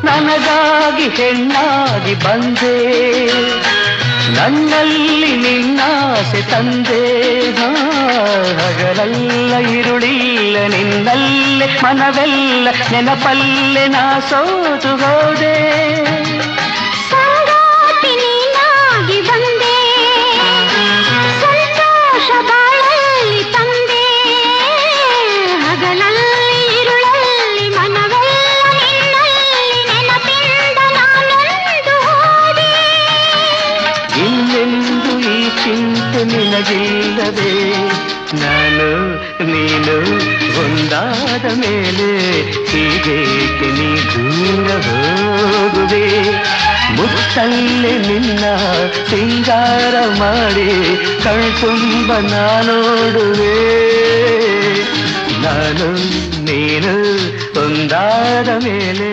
ನನಗಾಗಿ ಹೆಣ್ಣಾಗಿ ಬಂದೆ, ನನ್ನಲ್ಲಿ ನಿನ್ನಾಸೆ ತಂದೆ. ಹಗಲೆಲ್ಲ ಇರುಳಿಲ್ಲ ನಿನ್ನಲ್ಲೇ ಮನವೆಲ್ಲ ನೆನಪಲ್ಲೇ ನಾ ಸೋತು ಹೋದೆ. ಸಂಗಾತಿ ನೀನಾಗಿ ಬಂದೆ, ಸಂತೋಷ ಬಾಳಲ್ಲಿ ತಂದೆ. ಹಗಲಲ್ಲಿ ಇರುಳಲ್ಲಿ ಮನವೆಲ್ಲ ನಿನ್ನಲ್ಲಿ ನೆನಪಿಂದ ನಾನೆಂದು ಹೋದೆ. ಇನ್ನೆಂದು ಈ ಚಿಂತೆ ನಿನಗಿಲ್ಲದೆ, ನಾನು ನೀನು ಒಂದಾದ ಮೇಲೆ ಹೀಗೇಕೆ ನೀ ದೂರ ಹೋಗುವೆ. ಮುತ್ತಲ್ಲೇ ನಿನ್ನ ಸಿಂಗಾರ ಮಾಡಿ ಕಣ್ತುಂಬ ನಾನೋಡುವೆ. ನಾನು ನೀನು ಒಂದಾದ ಮೇಲೆ